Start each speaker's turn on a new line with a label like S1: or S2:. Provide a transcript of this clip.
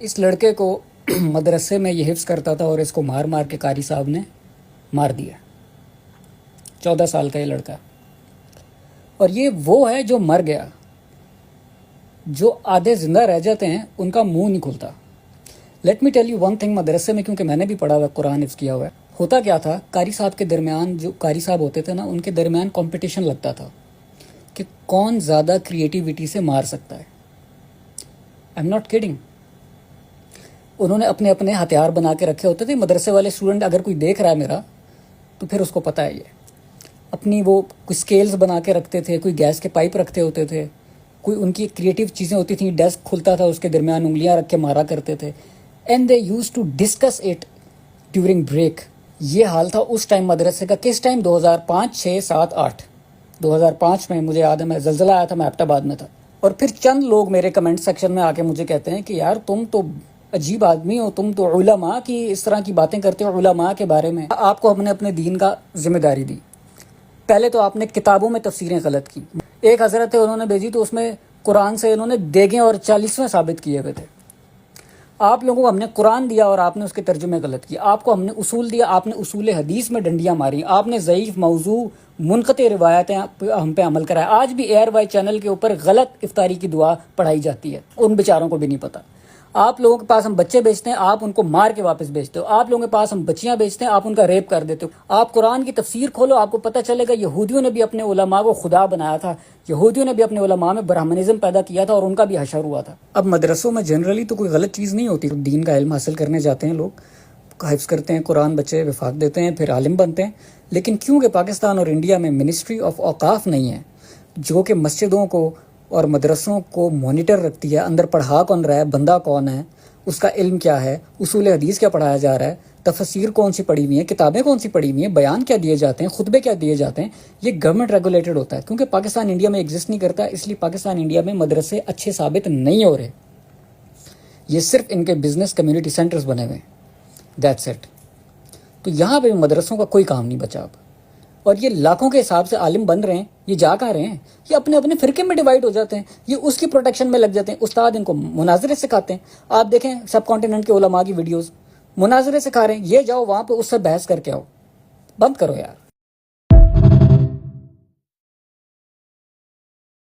S1: اس لڑکے کو مدرسے میں یہ حفظ کرتا تھا اور اس کو مار مار کے قاری صاحب نے مار دیا. 14 سال کا یہ لڑکا. اور یہ وہ ہے جو مر گیا. جو آدھے زندہ رہ جاتے ہیں ان کا منہ نہیں کھلتا. Let me tell you one thing. مدرسے میں کیونکہ میں نے بھی پڑھا ہوا قرآن حفظ کیا ہوا ہے, ہوتا کیا تھا, قاری صاحب کے درمیان, جو قاری صاحب ہوتے تھے نا, ان کے درمیان کمپٹیشن لگتا تھا کہ کون زیادہ کریٹیوٹی سے مار سکتا ہے. I am not کیڈنگ. انہوں نے اپنے اپنے ہتھیار بنا کے رکھے ہوتے تھے. مدرسے والے اسٹوڈنٹ اگر کوئی دیکھ رہا ہے میرا تو پھر اس کو پتہ ہے, یہ اپنی وہ کوئی اسکیلز بنا کے رکھتے تھے, کوئی گیس کے پائپ رکھتے ہوتے تھے, کوئی ان کی کریٹیو چیزیں ہوتی تھیں. ڈیسک کھلتا تھا, اس کے درمیان انگلیاں رکھ کے مارا کرتے تھے. And they use to discuss it during break. یہ حال تھا اس ٹائم مدرسے کا. کس ٹائم؟ 2005 6 7 8. 2005 میں مجھے یاد ہے, میں زلزلہ آیا تھا, میں ایبٹ آباد میں تھا. اور پھر چند لوگ میرے کمنٹ سیکشن میں آ کے مجھے کہتے ہیں کہ یار تم تو عجیب آدمی ہو, تم تو علماء کی اس طرح کی باتیں کرتے ہو علماء کے بارے میں. آپ کو ہم نے اپنے دین کا ذمہ داری دی. پہلے تو آپ نے کتابوں میں تفسیریں غلط کی. ایک حضرت ہے, انہوں نے بھیجی تو اس میں قرآن سے انہوں نے دیگیں اور 40ویں ثابت کیے ہوئے تھے. آپ لوگوں کو ہم نے قرآن دیا اور آپ نے اس کے ترجمے غلط کیے. آپ کو ہم نے اصول دیا, آپ نے اصول حدیث میں ڈنڈیاں ماری. آپ نے ضعیف موضوع منقطع روایتیں ہم پہ عمل کرایا. آج بھی ایئر وائی چینل کے اوپر غلط افطاری کی دعا پڑھائی جاتی ہے, ان بیچاروں کو بھی نہیں پتہ. آپ لوگوں کے پاس ہم بچے بیچتے ہیں, آپ ان کو مار کے واپس بیچتے ہو. آپ لوگوں کے پاس ہم بچیاں بیچتے ہیں, آپ ان کا ریپ کر دیتے ہو. آپ قرآن کی تفسیر کھولو, آپ کو پتہ چلے گا یہودیوں نے بھی اپنے علماء کو خدا بنایا تھا. یہودیوں نے بھی اپنے علماء میں برہمنزم پیدا کیا تھا اور ان کا بھی حشر ہوا تھا. اب مدرسوں میں جنرلی تو کوئی غلط چیز نہیں ہوتی. دین کا علم حاصل کرنے جاتے ہیں لوگ, حفظ کرتے ہیں قرآن, بچے وفاق دیتے ہیں, پھر عالم بنتے ہیں. لیکن کیونکہ پاکستان اور انڈیا میں منسٹری آف اوقاف نہیں ہے جو کہ مسجدوں کو اور مدرسوں کو مانیٹر رکھتی ہے, اندر پڑھا کون رہا ہے, بندہ کون ہے, اس کا علم کیا ہے, اصول حدیث کیا پڑھایا جا رہا ہے, تفسیر کون سی پڑھی ہوئی ہیں, کتابیں کون سی پڑھی ہوئی ہیں, بیان کیا دیے جاتے ہیں, خطبے کیا دیے جاتے ہیں, یہ گورنمنٹ ریگولیٹڈ ہوتا ہے. کیونکہ پاکستان انڈیا میں ایگزسٹ نہیں کرتا, اس لیے پاکستان انڈیا میں مدرسے اچھے ثابت نہیں ہو رہے. یہ صرف ان کے بزنس کمیونٹی سینٹرز بنے ہوئے ہیں, دیٹس اٹ. تو یہاں پہ مدرسوں کا کوئی کام نہیں بچا اب. اور یہ لاکھوں کے حساب سے عالم بن رہے ہیں, یہ جا کہاں رہے ہیں, یہ اپنے اپنے فرقے میں ڈیوائڈ ہو جاتے ہیں, یہ اس کی پروٹیکشن میں لگ جاتے ہیں. استاد ان کو مناظرے سکھاتے ہیں. آپ دیکھیں سب کانٹیننٹ کے علماء کی ویڈیوز, مناظرے سکھا رہے ہیں, یہ جاؤ وہاں پہ اس سے بحث کر کے آؤ. بند کرو یار.